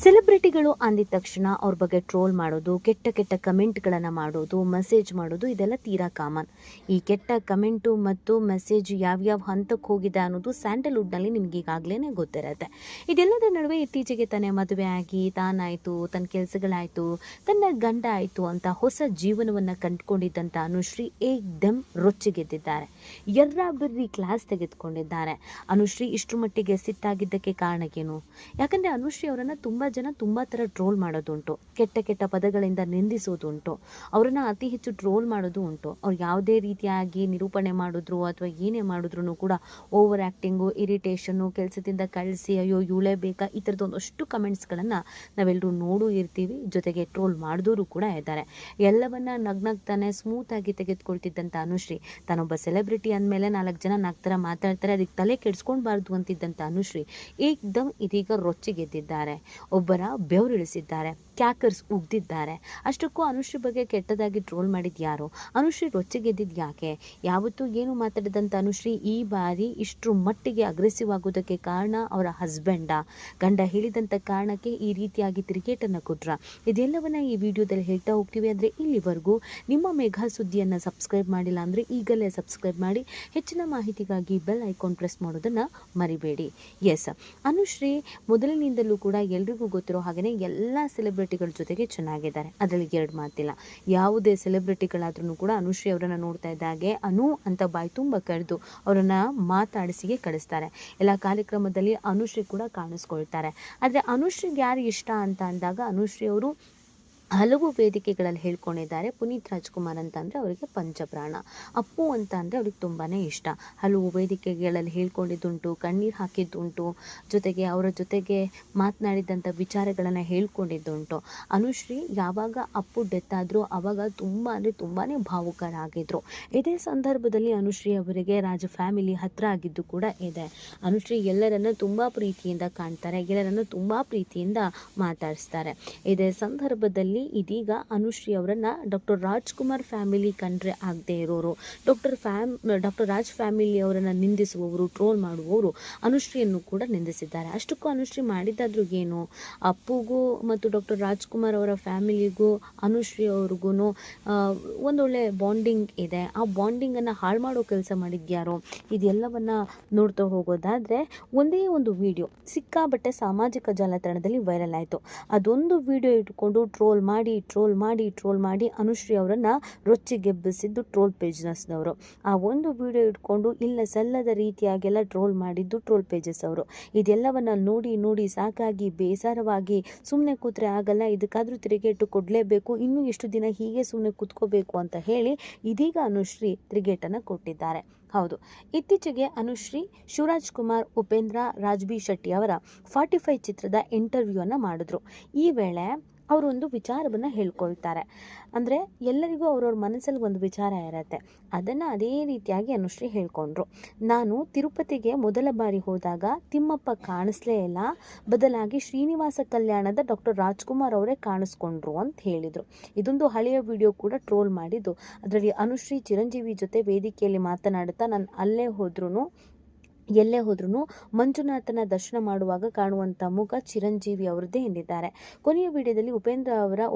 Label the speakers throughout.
Speaker 1: ಸೆಲೆಬ್ರಿಟಿಗಳು ಅಂದಿದ ತಕ್ಷಣ ಅವ್ರ ಬಗ್ಗೆ ಟ್ರೋಲ್ ಮಾಡೋದು, ಕೆಟ್ಟ ಕೆಟ್ಟ ಕಮೆಂಟ್ಗಳನ್ನು ಮಾಡೋದು, ಮೆಸೇಜ್ ಮಾಡೋದು ಇದೆಲ್ಲ ತೀರಾ ಕಾಮನ್. ಈ ಕೆಟ್ಟ ಕಮೆಂಟು ಮತ್ತು ಮೆಸೇಜ್ ಯಾವ್ಯಾವ ಹಂತಕ್ಕೆ ಹೋಗಿದೆ ಅನ್ನೋದು ಸ್ಯಾಂಡಲ್ವುಡ್ನಲ್ಲಿ ನಿಮ್ಗೆ ಈಗಾಗಲೇ ಗೊತ್ತಿರುತ್ತೆ. ಇದೆಲ್ಲದರ ನಡುವೆ ಇತ್ತೀಚೆಗೆ ತಾನೇ ಮದುವೆ ಆಗಿ ತಾನಾಯಿತು, ತನ್ನ ಕೆಲಸಗಳಾಯಿತು, ತನ್ನ ಗಂಡ ಆಯಿತು ಅಂತ ಹೊಸ ಜೀವನವನ್ನು ಕಂಡುಕೊಂಡಿದ್ದಂಥ ಅನುಶ್ರೀ ಏಕ್ದಮ್ ರೊಚ್ಚಿಗೆದ್ದಿದ್ದಾರೆ. ಎರ್ರಾಬಿರ್ರಿ ಕ್ಲಾಸ್ ತೆಗೆದುಕೊಂಡಿದ್ದಾರೆ. ಅನುಶ್ರೀ ಇಷ್ಟರ ಮಟ್ಟಿಗೆ ಸಿಟ್ಟಾಗಿದ್ದಕ್ಕೆ ಕಾರಣಕ್ಕೇನು? ಯಾಕಂದರೆ ಅನುಶ್ರೀ ಅವರನ್ನು ತುಂಬ ಜನ ತುಂಬ ಥರ ಟ್ರೋಲ್ ಮಾಡೋದುಂಟು, ಕೆಟ್ಟ ಕೆಟ್ಟ ಪದಗಳಿಂದ ನಿಂದಿಸೋದುಂಟು, ಅವರನ್ನು ಅತಿ ಹೆಚ್ಚು ಟ್ರೋಲ್ ಮಾಡೋದು ಉಂಟು. ಅವ್ರು ಯಾವುದೇ ರೀತಿಯಾಗಿ ನಿರೂಪಣೆ ಮಾಡಿದ್ರು ಅಥವಾ ಏನೇ ಮಾಡಿದ್ರು ಕೂಡ ಓವರ್ ಆ್ಯಕ್ಟಿಂಗು, ಇರಿಟೇಷನ್ನು, ಕೆಲಸದಿಂದ ಕಳಿಸಿ ಅಯ್ಯೋ ಇವಳೇ ಬೇಕಾ, ಈ ಥರದ್ದು ಒಂದಷ್ಟು ಕಮೆಂಟ್ಸ್ಗಳನ್ನು ನಾವೆಲ್ಲರೂ ನೋಡೂ ಇರ್ತೀವಿ. ಜೊತೆಗೆ ಟ್ರೋಲ್ ಮಾಡಿದವರು ಕೂಡ ಇದ್ದಾರೆ. ಎಲ್ಲವನ್ನ ನಗ್ನಗ್ತಾನೆ ಸ್ಮೂತಾಗಿ ತೆಗೆದುಕೊಳ್ತಿದ್ದಂಥ ಅನುಶ್ರೀ ತಾನೊಬ್ಬ ಸೆಲೆಬ್ರಿಟಿ ಅಂದಮೇಲೆ 4 ಜನ 4 ಥರ ಮಾತಾಡ್ತಾರೆ, ಅದಕ್ಕೆ ತಲೆ ಕೆಡಿಸ್ಕೊಳ್ಬಾರ್ದು ಅಂತಿದ್ದಂಥ ಅನುಶ್ರೀ ಏಕ್ದಮ್ ಇದೀಗ ರೊಚ್ಚಿಗೆದ್ದಿದ್ದಾರೆ. ಒಬ್ಬರ ಬೆವರಿಳಿಸಿದ್ದಾರೆ, ಕ್ಯಾಕರ್ಸ್ ಉಗ್ದಿದ್ದಾರೆ. ಅಷ್ಟಕ್ಕೂ ಅನುಶ್ರೀ ಬಗ್ಗೆ ಕೆಟ್ಟದಾಗಿ ಟ್ರೋಲ್ ಮಾಡಿದ್ದು ಯಾರು? ಅನುಶ್ರೀ ರೊಚ್ಚಿಗೆದ್ದಿದ್ದು ಯಾಕೆ? ಯಾವತ್ತೂ ಏನು ಮಾತಾಡಿದಂಥ ಅನುಶ್ರೀ ಈ ಬಾರಿ ಇಷ್ಟರ ಮಟ್ಟಿಗೆ ಅಗ್ರೆಸಿವ್ ಆಗೋದಕ್ಕೆ ಕಾರಣ ಅವರ ಗಂಡ ಹೇಳಿದಂಥ ಕಾರಣಕ್ಕೆ ಈ ರೀತಿಯಾಗಿ ತಿರುಗೇಟನ್ನು ಕೊಟ್ರ? ಇದೆಲ್ಲವನ್ನ ಈ ವಿಡಿಯೋದಲ್ಲಿ ಹೇಳ್ತಾ ಹೋಗ್ತೀವಿ. ಅಂದರೆ ಇಲ್ಲಿವರೆಗೂ ನಿಮ್ಮ ಮೇಘಾ ಸುದ್ದಿಯನ್ನು ಸಬ್ಸ್ಕ್ರೈಬ್ ಮಾಡಿಲ್ಲ ಅಂದರೆ ಈಗಲೇ ಸಬ್ಸ್ಕ್ರೈಬ್ ಮಾಡಿ, ಹೆಚ್ಚಿನ ಮಾಹಿತಿಗಾಗಿ ಬೆಲ್ ಐಕಾನ್ ಪ್ರೆಸ್ ಮಾಡೋದನ್ನು ಮರಿಬೇಡಿ. ಎಸ್, ಅನುಶ್ರೀ ಮೊದಲಿನಿಂದಲೂ ಕೂಡ ಎಲ್ರಿಗೂ ಗೊತ್ತಿರೋ ಹಾಗೆಯೇ ಎಲ್ಲ ಸೆಲೆಬ್ರಿಟಿಗಳ ಜೊತೆಗೆ ಚೆನ್ನಾಗಿದ್ದಾರೆ, ಅದರಲ್ಲಿ 2 ಮಾತಿಲ್ಲ. ಯಾವುದೇ ಸೆಲೆಬ್ರಿಟಿಗಳಾದ್ರೂ ಕೂಡ ಅನುಶ್ರೀ ಅವರನ್ನು ನೋಡ್ತಾ ಇದ್ದಾಗೆ ಅನು ಅಂತ ಬಾಯಿ ತುಂಬ ಕರೆದು ಅವರನ್ನು ಮಾತಾಡಿಸಿಯೇ ಕಳಿಸ್ತಾರೆ. ಎಲ್ಲ ಕಾರ್ಯಕ್ರಮದಲ್ಲಿ ಅನುಶ್ರೀ ಕೂಡ ಕಾಣಿಸ್ಕೊಳ್ತಾರೆ. ಆದರೆ ಅನುಶ್ರೀಗೆ ಯಾರು ಇಷ್ಟ ಅಂತ ಅಂದಾಗ ಅನುಶ್ರೀ ಅವರು ಹಲವು ವೇದಿಕೆಗಳಲ್ಲಿ ಹೇಳ್ಕೊಂಡಿದ್ದಾರೆ. ಪುನೀತ್ ರಾಜ್ಕುಮಾರ್ ಅಂತ ಅಂದರೆ ಅವರಿಗೆ ಪಂಚಪ್ರಾಣ, ಅಪ್ಪು ಅಂತ ಅಂದರೆ ಅವ್ರಿಗೆ ತುಂಬಾ ಇಷ್ಟ. ಹಲವು ವೇದಿಕೆಗಳಲ್ಲಿ ಹೇಳ್ಕೊಂಡಿದ್ದುಂಟು, ಕಣ್ಣೀರು ಹಾಕಿದ್ದುಂಟು, ಜೊತೆಗೆ ಅವರ ಜೊತೆಗೆ ಮಾತನಾಡಿದಂಥ ವಿಚಾರಗಳನ್ನು ಹೇಳ್ಕೊಂಡಿದ್ದುಂಟು. ಅನುಶ್ರೀ ಯಾವಾಗ ಅಪ್ಪು ಡೆತ್ ಆದರೂ ಆವಾಗ ತುಂಬ ಅಂದರೆ ತುಂಬಾ ಭಾವುಕರಾಗಿದ್ದರು. ಇದೇ ಸಂದರ್ಭದಲ್ಲಿ ಅನುಶ್ರೀ ಅವರಿಗೆ ರಾಜ ಫ್ಯಾಮಿಲಿ ಹತ್ತಿರ ಆಗಿದ್ದು ಕೂಡ ಇದೆ. ಅನುಶ್ರೀ ಎಲ್ಲರನ್ನು ತುಂಬ ಪ್ರೀತಿಯಿಂದ ಕಾಣ್ತಾರೆ, ಎಲ್ಲರನ್ನು ತುಂಬ ಪ್ರೀತಿಯಿಂದ ಮಾತಾಡಿಸ್ತಾರೆ. ಇದೇ ಸಂದರ್ಭದಲ್ಲಿ ಇದೀಗ ಅನುಶ್ರೀ ಅವರನ್ನು ಡಾಕ್ಟರ್ ರಾಜ್ಕುಮಾರ್ ಫ್ಯಾಮಿಲಿ ಕಂಡ್ರೆ ಆಗದೆ ಇರೋರು, ಡಾಕ್ಟರ್ ರಾಜ್ ಫ್ಯಾಮಿಲಿ ಅವರನ್ನು ನಿಂದಿಸುವವರು, ಟ್ರೋಲ್ ಮಾಡುವವರು ಅನುಶ್ರೀಯನ್ನು ಕೂಡ ನಿಂದಿಸಿದ್ದಾರೆ. ಅಷ್ಟಕ್ಕೂ ಅನುಶ್ರೀ ಮಾಡಿದ್ದಾದ್ರೂ ಏನು? ಅಪ್ಪುಗೂ ಮತ್ತು ಡಾಕ್ಟರ್ ರಾಜ್ಕುಮಾರ್ ಅವರ ಫ್ಯಾಮಿಲಿಗೂ ಅನುಶ್ರೀ ಅವ್ರಿಗೂ ಒಂದೊಳ್ಳೆ ಬಾಂಡಿಂಗ್ ಇದೆ. ಆ ಬಾಂಡಿಂಗನ್ನು ಹಾಳು ಮಾಡೋ ಕೆಲಸ ಮಾಡಿದ್ಯಾರೋ? ಇದೆಲ್ಲವನ್ನು ನೋಡ್ತಾ ಹೋಗೋದಾದರೆ ಒಂದೇ ಒಂದು ವಿಡಿಯೋ ಸಿಕ್ಕಾಬಟ್ಟೆ ಸಾಮಾಜಿಕ ಜಾಲತಾಣದಲ್ಲಿ ವೈರಲ್ ಆಯಿತು. ಅದೊಂದು ವಿಡಿಯೋ ಇಟ್ಕೊಂಡು ಟ್ರೋಲ್ ಮಾಡಿ ಅನುಶ್ರೀ ಅವರನ್ನು ರೊಚ್ಚಿಗೆಬ್ಬಿಸಿದ್ದು ಟ್ರೋಲ್ ಪೇಜ್ನಸ್ನವರು. ಆ ಒಂದು ವಿಡಿಯೋ ಇಟ್ಕೊಂಡು ಇಲ್ಲ ಸಲ್ಲದ ರೀತಿಯಾಗೆಲ್ಲ ಟ್ರೋಲ್ ಮಾಡಿದ್ದು ಟ್ರೋಲ್ ಪೇಜಸ್ ಅವರು. ಇದೆಲ್ಲವನ್ನು ನೋಡಿ ಸಾಕಾಗಿ ಬೇಸರವಾಗಿ ಸುಮ್ಮನೆ ಕೂತ್ರೆ ಆಗಲ್ಲ, ಇದಕ್ಕಾದರೂ ತಿರುಗೇಟು ಕೊಡಲೇಬೇಕು, ಇನ್ನೂ ಎಷ್ಟು ದಿನ ಹೀಗೆ ಸುಮ್ಮನೆ ಕೂತ್ಕೋಬೇಕು ಅಂತ ಹೇಳಿ ಇದೀಗ ಅನುಶ್ರೀ ತಿರುಗೇಟನ್ನು ಕೊಟ್ಟಿದ್ದಾರೆ. ಹೌದು, ಇತ್ತೀಚೆಗೆ ಅನುಶ್ರೀ ಶಿವರಾಜ್ ಕುಮಾರ್, ಉಪೇಂದ್ರ, ರಾಜ್ಬಿ ಶೆಟ್ಟಿ ಅವರ 45 ಚಿತ್ರದ ಇಂಟರ್ವ್ಯೂವನ್ನು ಮಾಡಿದ್ರು. ಈ ವೇಳೆ ಅವರೊಂದು ವಿಚಾರವನ್ನು ಹೇಳ್ಕೊಳ್ತಾರೆ. ಅಂದರೆ ಎಲ್ಲರಿಗೂ ಅವ್ರವ್ರ ಮನಸ್ಸಲ್ಲಿ ಒಂದು ವಿಚಾರ ಇರುತ್ತೆ, ಅದನ್ನು ಅದೇ ರೀತಿಯಾಗಿ ಅನುಶ್ರೀ ಹೇಳ್ಕೊಂಡ್ರು. ನಾನು ತಿರುಪತಿಗೆ ಮೊದಲ ಬಾರಿ ಹೋದಾಗ ತಿಮ್ಮಪ್ಪ ಕಾಣಿಸ್ಲೇ ಇಲ್ಲ, ಬದಲಾಗಿ ಶ್ರೀನಿವಾಸ ಕಲ್ಯಾಣದ ಡಾಕ್ಟರ್ ರಾಜ್ಕುಮಾರ್ ಅವರೇ ಕಾಣಿಸ್ಕೊಂಡ್ರು ಅಂತ ಹೇಳಿದರು. ಇದೊಂದು ಹಳೆಯ ವಿಡಿಯೋ ಕೂಡ ಟ್ರೋಲ್ ಮಾಡಿದ್ದು. ಅದರಲ್ಲಿ ಅನುಶ್ರೀ ಚಿರಂಜೀವಿ ಜೊತೆ ವೇದಿಕೆಯಲ್ಲಿ ಮಾತನಾಡುತ್ತಾ ನಾನು ಎಲ್ಲೇ ಹೋದ್ರೂ ಮಂಜುನಾಥನ ದರ್ಶನ ಮಾಡುವಾಗ ಕಾಣುವಂಥ ಮುಖ ಚಿರಂಜೀವಿ ಅವರದ್ದೇ ಎಂದಿದ್ದಾರೆ. ಕೊನೆಯ ವಿಡಿಯೋದಲ್ಲಿ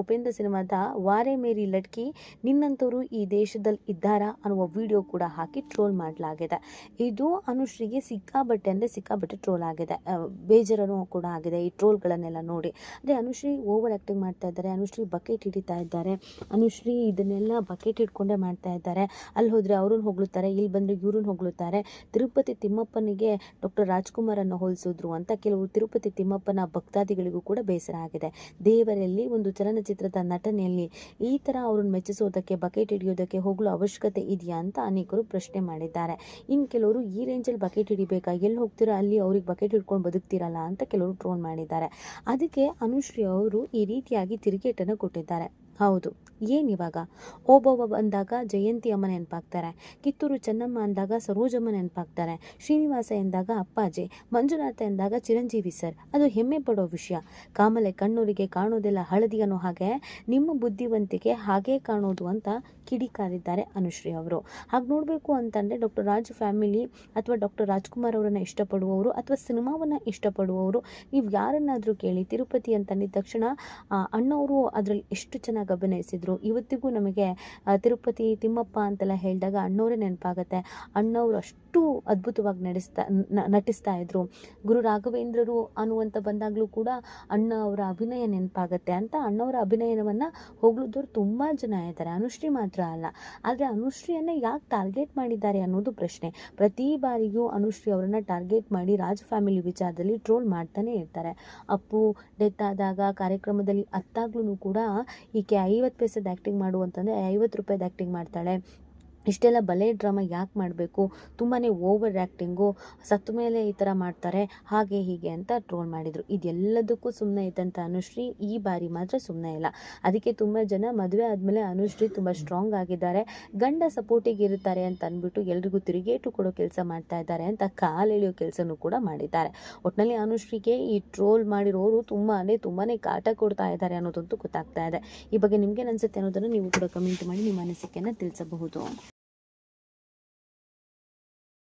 Speaker 1: ಉಪೇಂದ್ರ ಸಿನಿಮಾದ ವಾರೆ ಮೇರಿ ಲಡ್ಕಿ ನಿನ್ನಂಥವರು ಈ ದೇಶದಲ್ಲಿ ಇದ್ದಾರಾ ಅನ್ನುವ ವಿಡಿಯೋ ಕೂಡ ಹಾಕಿ ಟ್ರೋಲ್ ಮಾಡಲಾಗಿದೆ. ಇದು ಅನುಶ್ರೀಗೆ ಸಿಕ್ಕಾಬಟ್ಟೆ ಟ್ರೋಲ್ ಆಗಿದೆ, ಬೇಜಾರನೂ ಕೂಡ ಆಗಿದೆ ಈ ಟ್ರೋಲ್ಗಳನ್ನೆಲ್ಲ ನೋಡಿ. ಅಂದರೆ ಅನುಶ್ರೀ ಓವರ್ ಆ್ಯಕ್ಟಿಂಗ್ ಮಾಡ್ತಾ ಇದ್ದಾರೆ, ಅನುಶ್ರೀ ಬಕೆಟ್ ಹಿಡಿತಾ ಇದ್ದಾರೆ, ಅನುಶ್ರೀ ಇದನ್ನೆಲ್ಲ ಬಕೆಟ್ ಹಿಡ್ಕೊಂಡೇ ಮಾಡ್ತಾ ಇದ್ದಾರೆ. ಅಲ್ಲಿ ಹೋದರೆ ಅವ್ರನ್ನ ಹೊಗಳುತ್ತಾರೆ, ಇಲ್ಲಿ ಬಂದರೆ ಇವ್ರನ್ನ ಹೊಗಳುತ್ತಾರೆ. ತಿರುಪತಿ ತಿಮ್ಮಪ್ಪನಿಗೆ ಡಾಕ್ಟರ್ ರಾಜ್ಕುಮಾರನ್ನು ಹೋಲಿಸಿದ್ರು ಅಂತ ಕೆಲವು ತಿರುಪತಿ ತಿಮ್ಮಪ್ಪನ ಭಕ್ತಾದಿಗಳಿಗೂ ಕೂಡ ಬೇಸರ ಆಗಿದೆ. ದೇವರಲ್ಲಿ ಒಂದು ಚಲನಚಿತ್ರದ ನಟನೆಯಲ್ಲಿ ಈ ಥರ ಅವ್ರನ್ನ ಮೆಚ್ಚಿಸೋದಕ್ಕೆ, ಬಕೆಟ್ ಹಿಡಿಯೋದಕ್ಕೆ ಹೋಗಲು ಅವಶ್ಯಕತೆ ಇದೆಯಾ ಅಂತ ಅನೇಕರು ಪ್ರಶ್ನೆ ಮಾಡಿದ್ದಾರೆ. ಇನ್ನು ಕೆಲವರು ಈ ರೇಂಜಲ್ಲಿ ಬಕೆಟ್ ಹಿಡಿಬೇಕಾ, ಎಲ್ಲಿ ಹೋಗ್ತೀರಾ ಅಲ್ಲಿ ಅವ್ರಿಗೆ ಬಕೆಟ್ ಹಿಡ್ಕೊಂಡು ಬದುಕ್ತಿರಲ್ಲ ಅಂತ ಕೆಲವರು ಟ್ರೋಲ್ ಮಾಡಿದ್ದಾರೆ. ಅದಕ್ಕೆ ಅನುಶ್ರೀ ಅವರು ಈ ರೀತಿಯಾಗಿ ತಿರುಗೇಟನ್ನು ಕೊಟ್ಟಿದ್ದಾರೆ. ಹೌದು. ಏನಿವಾಗ ಓಬವ್ವ ಬಂದಾಗ ಜಯಂತಿ ಅಮ್ಮ ನೆನಪಾಗ್ತಾರೆ, ಕಿತ್ತೂರು ಚೆನ್ನಮ್ಮ ಅಂದಾಗ ಸರೋಜಮ್ಮ ನೆನಪಾಗ್ತಾರೆ, ಶ್ರೀನಿವಾಸ ಎಂದಾಗ ಅಪ್ಪಾಜಿ, ಮಂಜುನಾಥ ಎಂದಾಗ ಚಿರಂಜೀವಿ ಸರ್. ಅದು ಹೆಮ್ಮೆ ಪಡೋ ವಿಷಯ. ಕಾಮಲೆ ಕಣ್ಣೂರಿಗೆ ಕಾಣೋದೆಲ್ಲ ಹಳದಿ ಅನ್ನೋ ಹಾಗೆ ನಿಮ್ಮ ಬುದ್ಧಿವಂತಿಕೆ ಹಾಗೇ ಕಾಣೋದು ಅಂತ ಕಿಡಿಕಾರಿದ್ದಾರೆ ಅನುಶ್ರೀ ಅವರು. ಹಾಗೆ ನೋಡಬೇಕು ಅಂತಂದರೆ ಡಾಕ್ಟರ್ ರಾಜ್ ಫ್ಯಾಮಿಲಿ ಅಥವಾ ಡಾಕ್ಟರ್ ರಾಜ್ಕುಮಾರ್ ಅವರನ್ನು ಇಷ್ಟಪಡುವವರು ಅಥವಾ ಸಿನಿಮಾವನ್ನು ಇಷ್ಟಪಡುವವರು ನೀವು ಯಾರನ್ನಾದರೂ ಕೇಳಿ, ತಿರುಪತಿ ಅಂತಂದಿದ ತಕ್ಷಣ ಅಣ್ಣವರು ಅದರಲ್ಲಿ ಎಷ್ಟು ಚೆನ್ನಾಗಿ ಅಭಿನಯಿಸಿದ್ರು. ಇವತ್ತಿಗೂ ನಮಗೆ ತಿರುಪತಿ ತಿಮ್ಮಪ್ಪ ಅಂತೆಲ್ಲ ಹೇಳಿದಾಗ ಅಣ್ಣವರೇ ನೆನಪಾಗತ್ತೆ. ಅಣ್ಣವರು ಅಷ್ಟು ಅದ್ಭುತವಾಗಿ ನಟಿಸ್ತಾ ಇದ್ರು. ಗುರು ರಾಘವೇಂದ್ರರು ಅನ್ನುವಂಥ ಬಂದಾಗಲೂ ಕೂಡ ಅಣ್ಣ ಅವರ ಅಭಿನಯ ನೆನಪಾಗತ್ತೆ ಅಂತ ಅಣ್ಣವರ ಅಭಿನಯವನ್ನು ಹೊಗಳಿದವರು ತುಂಬ ಜನ ಇದ್ದಾರೆ, ಅನುಶ್ರೀ ಮಾತ್ರ ಅಲ್ಲ. ಆದರೆ ಅನುಶ್ರೀಯನ್ನು ಯಾಕೆ ಟಾರ್ಗೆಟ್ ಮಾಡಿದ್ದಾರೆ ಅನ್ನೋದು ಪ್ರಶ್ನೆ. ಪ್ರತಿ ಬಾರಿಯೂ ಅನುಶ್ರೀ ಅವರನ್ನು ಟಾರ್ಗೆಟ್ ಮಾಡಿ ರಾಜ್ ಫ್ಯಾಮಿಲಿ ವಿಚಾರದಲ್ಲಿ ಟ್ರೋಲ್ ಮಾಡ್ತಾನೆ ಇರ್ತಾರೆ. ಅಪ್ಪು ಡೆತ್ ಆದಾಗ ಕಾರ್ಯಕ್ರಮದಲ್ಲಿ ಅತ್ತಾಗ್ಲೂ ಕೂಡ ಈಕೆ 50 ಪೈಸೆದು ಆ್ಯಕ್ಟಿಂಗ್ ಮಾಡು ಅಂತಂದರೆ 50 ರೂಪಾಯಿದು ಆ್ಯಕ್ಟಿಂಗ್ ಮಾಡ್ತಾಳೆ. ಇಷ್ಟೆಲ್ಲ ಬಲೆ ಡ್ರಾಮಾ ಯಾಕೆ ಮಾಡಬೇಕು, ತುಂಬಾ ಓವರ್ ಆ್ಯಕ್ಟಿಂಗು, ಸತ್ತ ಮೇಲೆ ಈ ಥರ ಮಾಡ್ತಾರೆ, ಹಾಗೆ ಹೀಗೆ ಅಂತ ಟ್ರೋಲ್ ಮಾಡಿದರು. ಇದೆಲ್ಲದಕ್ಕೂ ಸುಮ್ಮನೆ ಇದ್ದಂಥ ಅನುಶ್ರೀ ಈ ಬಾರಿ ಮಾತ್ರ ಸುಮ್ಮನೆ ಇಲ್ಲ. ಅದಕ್ಕೆ ತುಂಬ ಜನ ಮದುವೆ ಆದಮೇಲೆ ಅನುಶ್ರೀ ತುಂಬ ಸ್ಟ್ರಾಂಗ್ ಆಗಿದ್ದಾರೆ, ಗಂಡ ಸಪೋರ್ಟಿಗೆ ಇರ್ತಾರೆ ಅಂತ ಅಂದ್ಬಿಟ್ಟು ಎಲ್ರಿಗೂ ತಿರುಗೇಟು ಕೊಡೋ ಕೆಲಸ ಮಾಡ್ತಾ ಇದ್ದಾರೆ ಅಂತ ಕಾಲೆಳೆಯೋ ಕೆಲಸನೂ ಕೂಡ ಮಾಡಿದ್ದಾರೆ. ಒಟ್ಟಿನಲ್ಲಿ ಅನುಶ್ರೀಗೆ ಈ ಟ್ರೋಲ್ ಮಾಡಿರೋರು ತುಂಬಾ ಕಾಟ ಕೊಡ್ತಾ ಇದ್ದಾರೆ ಅನ್ನೋದಂತೂ ಗೊತ್ತಾಗ್ತಾ ಇದೆ. ಈ ಬಗ್ಗೆ ನಿಮ್ಗೇನು ಅನಿಸುತ್ತೆ ಅನ್ನೋದನ್ನು ನೀವು ಕೂಡ ಕಮೆಂಟ್ ಮಾಡಿ ನಿಮ್ಮ ಅನಿಸಿಕೆಯನ್ನು ತಿಳಿಸಬಹುದು.